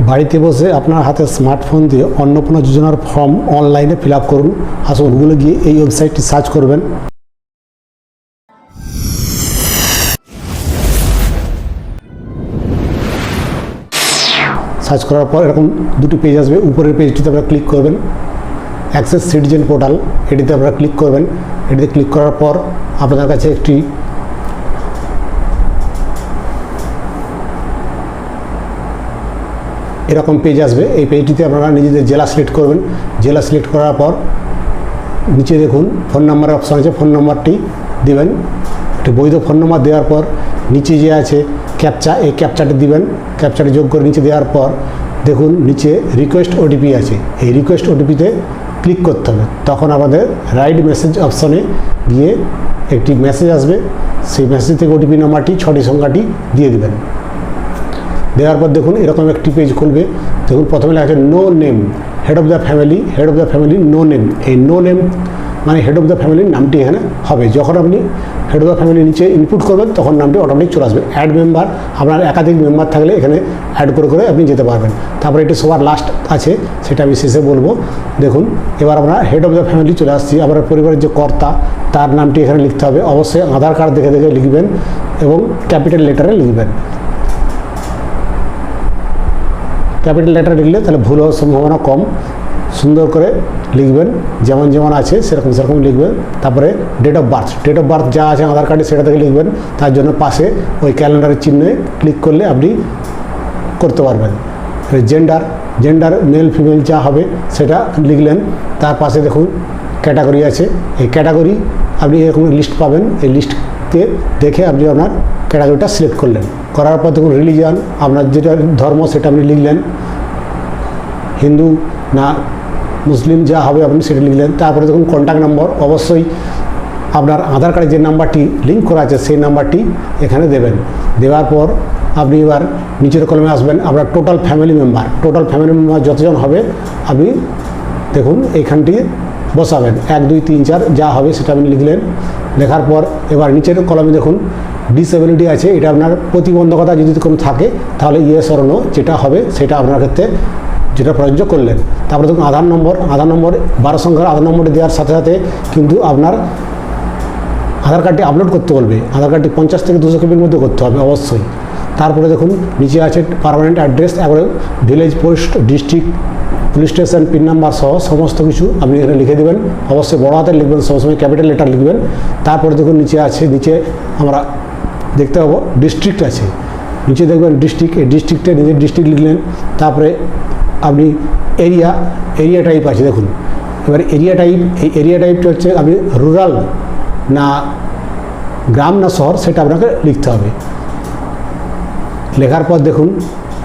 বাড়িতে বসে আপনার হাতে স্মার্টফোন দিয়ে অন্নপূর্ণা যোজনার ফর্ম অনলাইনে ফিল আপ করুন। আসুন গুগলে গিয়ে এই ওয়েবসাইটটি সার্চ করবেন। সার্চ করার পর এরকম দুটি পেজ আসবে। উপরের পেজটিতে আপনারা ক্লিক করবেন, অ্যাক্সেস সিটিজেন পোর্টাল, এটিতে আপনারা ক্লিক করবেন। এটিতে ক্লিক করার পর আপনাদের কাছে একটি এরকম পেজ আসবে। এই পেজটিতে আপনারা নিজেদের জেলা সিলেক্ট করবেন। জেলা সিলেক্ট করার পর নিচে দেখুন ফোন নাম্বারের অপশান আছে, ফোন নাম্বারটি দিবেন। একটি বৈধ ফোন নাম্বার দেওয়ার পর নিচে যে আছে ক্যাপচা, এই ক্যাপচাটি দিবেন। ক্যাপচাটি যোগ করে নিচে দেওয়ার পর দেখুন নিচে রিকোয়েস্ট ওটিপি আছে, এই রিকোয়েস্ট ওটিপিতে ক্লিক করতে হবে। তখন আমাদের রাইট মেসেজ অপশানে গিয়ে একটি মেসেজ আসবে। সেই মেসেজ থেকে ওটিপি নাম্বারটি 6টি সংখ্যাটি দিয়ে দেবেন। দেওয়ার পর দেখুন এরকম একটি পেজ খুলবে। দেখুন প্রথমে লেখা আছে no name, head of the family, head of the family no name. এই নো নেম মানে হেড অফ দ্য ফ্যামিলির নামটি এখানে হবে। যখন আপনি হেড অফ দ্য ফ্যামিলি নিচে ইনপুট করবেন তখন নামটি অটোমেটিক চলে আসবে। অ্যাড মেম্বার, আপনার একাধিক মেম্বার থাকলে এখানে অ্যাড করে করে আপনি যেতে পারবেন। তারপরে এটি সবার লাস্ট আছে, সেটা আমি শেষে বলবো। দেখুন এবার আমরা হেড অফ দ্য ফ্যামিলি চলে আসছি। আপনার পরিবারের যে কর্তা তার নামটি এখানে লিখতে হবে। অবশ্যই আধার কার্ড দেখে দেখে লিখবেন এবং ক্যাপিটাল লেটারে লিখবেন। ক্যাপিটাল লেটার লিখলে তাহলে ভুল হওয়ার সম্ভাবনা কম। সুন্দর করে লিখবেন, যেমন যেমন আছে সেরকম সেরকম লিখবেন। তারপরে date of birth, date of birth যা আছে আধার কার্ডে সেটা থেকে লিখবেন। তার জন্য পাশে ওই ক্যালেন্ডারের চিহ্নে ক্লিক করলে আপনি করতে পারবেন। জেন্ডার, জেন্ডার মেল ফিমেল যা হবে সেটা লিখলেন। তার পাশে দেখুন ক্যাটাগরি আছে, এই ক্যাটাগরি আপনি এরকম লিস্ট পাবেন। এই লিস্টকে দেখে আপনি আপনার ক্যাটাগরিটা সিলেক্ট করলেন। করার পর দেখুন রিলিজিয়ান, আপনার যেটা ধর্ম সেটা আপনি লিখলেন, হিন্দু না মুসলিম যা হবে আপনি সেটা লিখলেন। তারপরে দেখুন কন্ট্যাক্ট নম্বর, অবশ্যই আপনার আধার কার্ডে যে নাম্বারটি লিঙ্ক করা আছে সেই নাম্বারটি এখানে দেবেন। দেওয়ার পর আপনি এবার নিচের কলমে আসবেন। আপনার total family member, total family member যতজন হবে আপনি দেখুন এইখানটি বসাবেন। 1 2 3 4 যা হবে সেটা আপনি লিখলেন। লেখার পর এবার নিচের কলমে দেখুন ডিসএবিলিটি আছে, এটা আপনার প্রতিবন্ধকতা যদি কোনো থাকে তাহলে ইয়েস অর নো যেটা হবে সেটা আপনার ক্ষেত্রে যেটা প্রযোজ্য করলেন। তারপরে দেখুন আধার নম্বর, আধার নম্বর 12 সংখ্যার আধার নম্বরটি দেওয়ার সাথে সাথে কিন্তু আপনার আধার কার্ডটি আপলোড করতে বলবে। আধার কার্ডটি 50 থেকে 200 কেবির মধ্যে করতে হবে অবশ্যই। তারপরে দেখুন নিচে আছে পার্মানেন্ট অ্যাড্রেস, একবারে village, post, district, police station, pin number সহ সমস্ত কিছু আপনি এখানে লিখে দেবেন। অবশ্যই বড় হাতে লিখবেন, সবসময় ক্যাপিটাল লেটার লিখবেন। তারপরে দেখুন নিচে আছে, নিচে আমরা দেখতে পাবো ডিস্ট্রিক্ট আছে, নিচে দেখবেন ডিস্ট্রিক্ট, এই ডিস্ট্রিক্টে নিজের ডিস্ট্রিক্ট লিখলেন। তারপরে আপনি এরিয়া, এরিয়া টাইপ আছে দেখুন। এবার এরিয়া টাইপ, এই এরিয়া টাইপটা হচ্ছে আপনি রুরাল না গ্রাম না শহর সেটা আপনাকে লিখতে হবে। লেখার পর দেখুন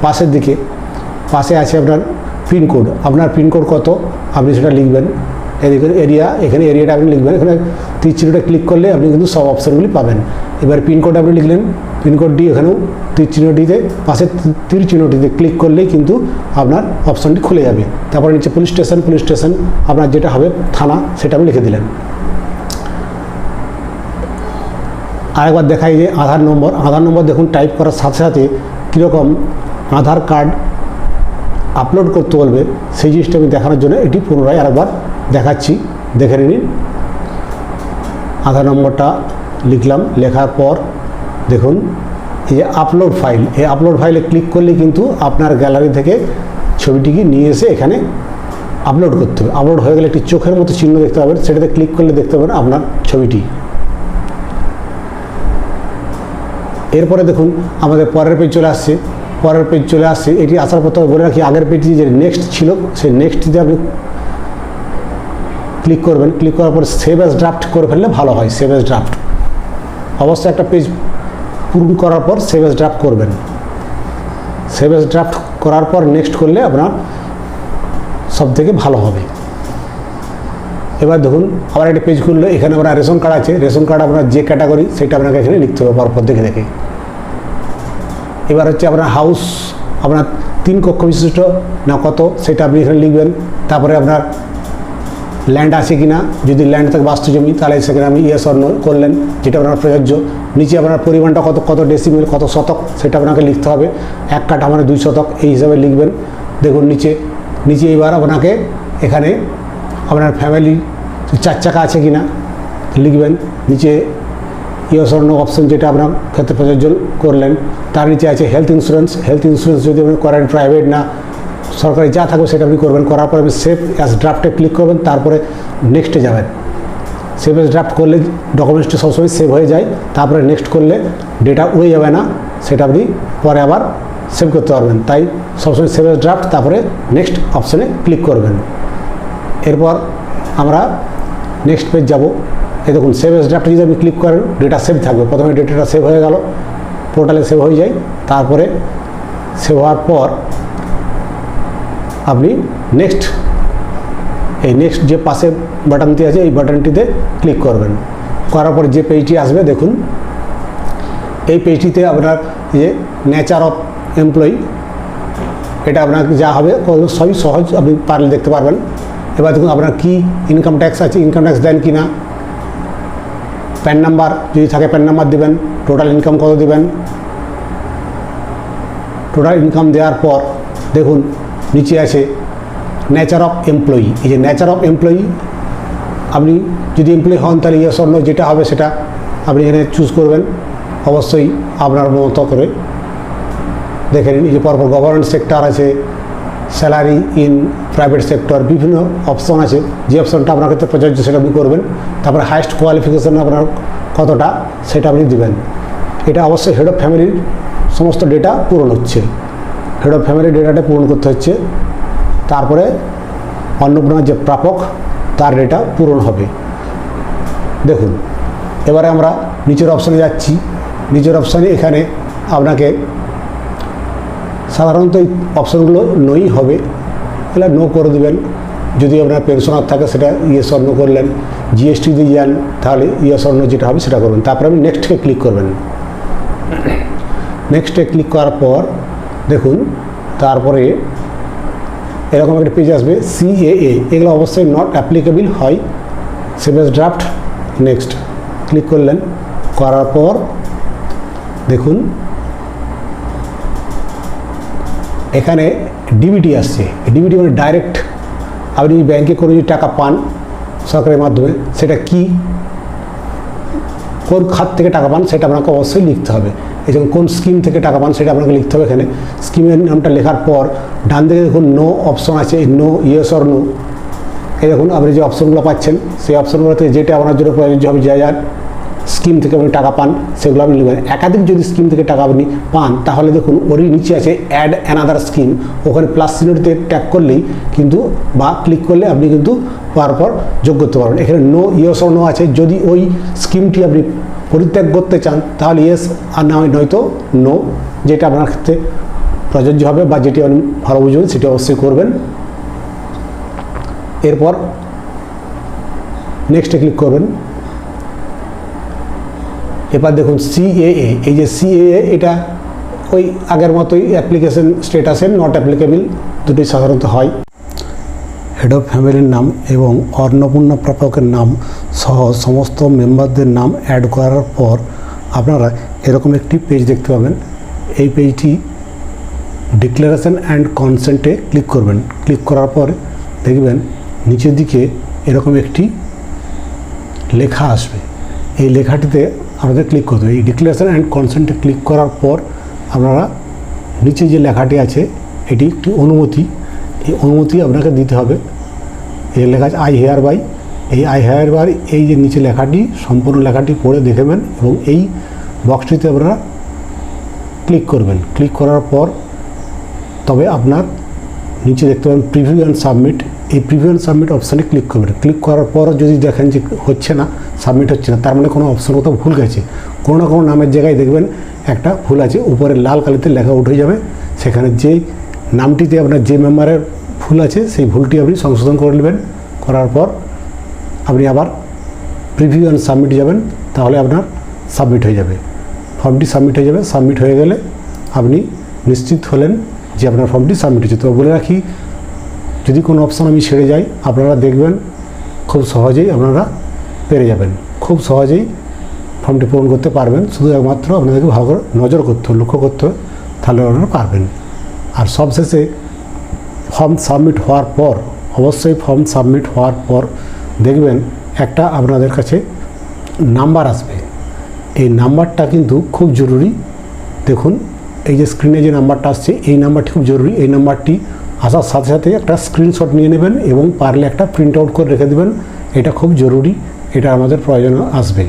পাশের দিকে পাশে আছে আপনার পিনকোড, আপনার পিনকোড কত আপনি সেটা লিখবেন। এদিকে এরিয়া, এখানে এরিয়াটা আপনি লিখবেন। এখানে তীর চিহ্নটা ক্লিক করলে আপনি কিন্তু সব অপশানগুলি পাবেন। এবার পিনকোড আপনি লিখলেন, পিনকোডটি এখানেও তীর চিহ্নটিতে পাশে তীর চিহ্নটিতে ক্লিক করলেই কিন্তু আপনার অপশানটি খুলে যাবে। তারপরে নিচে পুলিশ স্টেশন, পুলিশ স্টেশন আপনার যেটা হবে থানা সেটা আপনি লিখে দিলেন। আরেকবার দেখাই যে আধার নম্বর, আধার নম্বর দেখুন টাইপ করার সাথে সাথে কীরকম আধার কার্ড আপলোড করতে বলবে সেই জিনিসটা আমি দেখানোর জন্য এটি পুনরায় আরেকবার দেখাচ্ছি, দেখে নিন। আধার নম্বরটা লিখলাম, লেখার পর দেখুন এই যে আপলোড ফাইল, এই আপলোড ফাইলে ক্লিক করলে কিন্তু আপনার গ্যালারি থেকে ছবিটিকে নিয়ে এসে এখানে আপলোড করতে হবে। আপলোড হয়ে গেলে একটি চোখের মতো চিহ্ন দেখতে পাবেন, সেটাতে ক্লিক করলে দেখতে পাবেন আপনার ছবিটি। এরপরে দেখুন আমাদের পরের পেজ চলে আসছে, পরের পেজ চলে আসছে। এটি আসার পর বলে রাখি আগের পেজটি যে নেক্সট ছিল সেই নেক্সটটিতে আপনি ক্লিক করবেন। ক্লিক করার পর সেভ অ্যাজ ড্রাফট করে ফেললে ভালো হয়। সেভ অ্যাজ ড্রাফট অবশ্যই একটা পেজ পূরণ করার পর সেভ অ্যাজ ড্রাফট করবেন। সেভ অ্যাজ ড্রাফট করার পর নেক্সট করলে আপনার সব থেকে ভালো হবে। এবার দেখুন আবার একটা পেজ খুললে এখানে আপনার রেশন কার্ড আছে, রেশন কার্ড আপনার যে ক্যাটাগরি সেটা আপনাকে এখানে লিখতে হবে পরপর দেখে দেখে। এবার হচ্ছে আপনার হাউস, আপনার 3 কক্ষ বিশিষ্ট না কত সেটা আপনি এখানে লিখবেন। তারপরে আপনার ল্যান্ড আছে কি না, যদি ল্যান্ড থাকে বাস্তু জমি তাহলে সেখানে আপনি ইয়েস অর নো করলেন যেটা আপনার প্রযোজ্য। নিচে আপনার পরিমাণটা কত কত ডেসিমেল কত শতক সেটা আপনাকে লিখতে হবে। 1 কাঠা মানে 2 শতক এই হিসাবে লিখবেন। দেখুন নিচে নিচে এবার আপনাকে এখানে আপনার ফ্যামিলি 4 চাকা আছে কিনা লিখবেন। নিচে ইয়েস অর নো অপশন যেটা আপনার ক্ষেত্রে প্রযোজ্য করলেন। তার নিচে আছে হেলথ ইন্স্যুরেন্স। হেলথ ইন্স্যুরেন্স যদি আপনি করেন প্রাইভেট না সরকারি যা থাকবে সেটা আপনি করবেন। করার পরে আপনি সেভ অ্যাজ ড্রাফটে ক্লিক করবেন, তারপরে নেক্সটে যাবেন। সেভ অ্যাজ ড্রাফট করলে ডকুমেন্টসটি সবসময় সেভ হয়ে যায়। তারপরে নেক্সট করলে ডেটা উড়ে যাবে না, সেটা আপনি পরে আবার সেভ করতে পারবেন। তাই সবসময় সেভ অ্যাজ ড্রাফট তারপরে নেক্সট অপশানে ক্লিক করবেন। এরপর আমরা নেক্সট পেজ যাব। এই দেখুন সেভ অ্যাজ ড্রাফটে যদি আপনি ক্লিক করেন ডেটা সেভ থাকবে। প্রথমে ডেটাটা সেভ হয়ে গেল, পোর্টালে সেভ হয়ে যায়। তারপরে সেভ হওয়ার পর আপনি নেক্সট এই নেক্সট যে পাশে বাটনটি আছে এই বাটনটিতে ক্লিক করবেন। করার পর যে পেজটি আসবে দেখুন এই পেজটিতে আপনার যে নেচার অফ এমপ্লয়ি এটা আপনার যা হবে সবই সহজ আপনি পারলে দেখতে পারবেন। এবার দেখুন আপনার কি ইনকাম ট্যাক্স আছে, ইনকাম ট্যাক্স দেন কি না, প্যান নাম্বার যদি থাকে প্যান নাম্বার দেবেন, টোটাল ইনকাম কত দেবেন। টোটাল ইনকাম দেওয়ার পর দেখুন নিচে আছে নেচার অফ এমপ্লয়ি। এই যে নেচার অফ এমপ্লয়ি আপনি যদি এমপ্লয়ি হন তাহলে ইয়েস অর নো যেটা হবে সেটা আপনি এখানে চুজ করবেন। অবশ্যই আপনার মতো করে দেখে নিন। এই যে পরপর গভর্নমেন্ট সেক্টর আছে, স্যালারি ইন প্রাইভেট সেক্টর, বিভিন্ন অপশন আছে। যে অপশনটা আপনার ক্ষেত্রে প্রযোজ্য সেটা আপনি করবেন। তারপরে হাইয়েস্ট কোয়ালিফিকেশান আপনার কতটা সেটা আপনি দেবেন। এটা অবশ্যই হেড অফ ফ্যামিলির সমস্ত ডেটা পূরণ হচ্ছে। হেড অফ ফ্যামিলির ডেটাটা পূরণ করতে হচ্ছে। তারপরে অন্নপূর্ণার যে প্রাপক তার ডেটা পূরণ হবে। দেখুন এবারে আমরা নিচের অপশানে যাচ্ছি। নিচের অপশানে এখানে আপনাকে সাধারণত এই অপশানগুলো নোই হবে, এগুলো নো করে দেবেন। যদি আপনার পেনশনার থাকে সেটা ইয়েস অর নো করলেন। জিএসটি দিয়ে যান তাহলে ইয়েস অর নো যেটা হবে সেটা করবেন। তারপরে আপনি নেক্সটকে ক্লিক করবেন। নেক্সটে ক্লিক করার পর দেখুন তারপরে এরকম একটা পেজ আসবে সিএএ, এগুলো অবশ্যই নট অ্যাপ্লিকেবল হয়। Save as draft next click করলেন। করার পর দেখুন এখানে ডিবিটি আসছে। ডিবিটি মানে ডাইরেক্ট আপনি ব্যাংকে করে যদি টাকা পান সরকারের মাধ্যমে সেটা কি কোন খাত থেকে টাকা পান সেটা আপনাকে অবশ্যই লিখতে হবে। এই যেমন কোন স্কিম থেকে টাকা পান সেটা আপনাকে লিখতে হবে। এখানে স্কিমের নামটা লেখার পর ডান দিকে দেখুন নো অপশন আছে, নো ইয়েস অর নো। এই দেখুন আপনি যে অপশনগুলো পাচ্ছেন সেই অপশনগুলোতে যেটা আপনার জন্য প্রযোজ্য হবে, যা যা স্কিম থেকে আপনি টাকা পান সেগুলো আপনি লিখবেন। একাধিক যদি স্কিম থেকে টাকা আপনি পান তাহলে দেখুন ওরই নিচে আছে অ্যাড অ্যানাদার স্কিম, ওখানে প্লাস চিহ্নটিতে ট্যাপ করলেই কিন্তু বা ক্লিক করলে আপনি কিন্তু পরপর যোগ করতে পারবেন। এখানে নো ইয়েস অর নো আছে। যদি ওই স্কিমটি আপনি পরিত্যাগ করতে চান তাহলে ইয়েস আর না নয়তো নো, যেটা আপনার ক্ষেত্রে প্রযোজ্য হবে বা যেটি আপনি ভালো বুঝবেন সেটি অবশ্যই করবেন। এরপর নেক্সটে ক্লিক করবেন। এবার দেখুন সিএএ, এই যে সিএএ এটা ওই আগের মতোই অ্যাপ্লিকেশন স্ট্যাটাসের নট অ্যাপ্লিকেবল দুটোই সাধারণত হয়। হেড অফ ফ্যামিলির নাম এবং অন্নপূর্ণা প্রাপকের নাম সহ সমস্ত মেম্বারদের নাম অ্যাড করার পর আপনারা এরকম একটি পেজ দেখতে পাবেন। এই পেজটি ডিক্লারেশন অ্যান্ড কনসেন্টে ক্লিক করবেন। ক্লিক করার পর দেখবেন নিচের দিকে এরকম একটি লেখা আসবে। এই লেখাটিতে আপনাদের ক্লিক করতে হবে। এই ডিক্লারেশন অ্যান্ড কনসেন্টে ক্লিক করার পর আপনারা নিচে যে লেখাটি আছে এটি একটি অনুমতি, এই অনুমতি আপনাকে দিতে হবে। এই লেখা আছে আই হেয়ার বাই। এই আই হেয়ার বাই এই যে নিচে লেখাটি সম্পূর্ণ লেখাটি পড়ে দেখবেন এবং এই বক্সটিতে আপনারা ক্লিক করবেন। ক্লিক করার পর তবে আপনার নিচে দেখতে পাবেন প্রিভিউ অ্যান্ড সাবমিট। এই প্রিভিউ অ্যান্ড সাবমিট অপশানে ক্লিক করবেন। ক্লিক করার পর যদি দেখেন যে হচ্ছে না, সাবমিট হচ্ছে না, তার মানে কোনো অপশান কোথাও ভুল গেছে। কোনো না কোনো নামের জায়গায় দেখবেন একটা ভুল আছে, উপরে লাল কালিতে লেখা উঠে যাবে। সেখানে যে নামটিতে আপনার যে মেম্বারের ভুল আছে সেই ভুলটি আপনি সংশোধন করে নেবেন। করার পর আপনি আবার প্রিভিউ অ্যান্ড সাবমিট যাবেন, তাহলে আপনার সাবমিট হয়ে যাবে, ফর্মটি সাবমিট হয়ে যাবে। সাবমিট হয়ে গেলে আপনি নিশ্চিত হলেন যে আপনার ফর্মটি সাবমিট হয়েছে। তো বলে রাখি যদি কোনো অপশান আমি ছেড়ে যাই আপনারা দেখবেন খুব সহজেই আপনারা পেরে যাবেন। খুব সহজেই ফর্মটি পূরণ করতে পারবেন। শুধু একমাত্র আপনাদেরকে ভালো করে নজর করতে হবে, লক্ষ্য করতে হবে, তাহলে আপনারা পারবেন। আর সবশেষে ফর্ম সাবমিট হওয়ার পর, অবশ্যই ফর্ম সাবমিট হওয়ার পর দেখবেন একটা আপনাদের কাছে নাম্বার আসবে। এই নাম্বারটা কিন্তু খুব জরুরি। দেখুন এই যে স্ক্রিনে যে নাম্বারটা আসছে, এই নাম্বারটি খুব জরুরি। এই নাম্বারটি আসার সাথে সাথে একটা স্ক্রিনশট নিয়ে নেবেন এবং পারলে একটা প্রিন্ট আউট করে রেখে দেবেন। এটা খুব জরুরি, এটা আমাদের প্রয়োজন আসবে।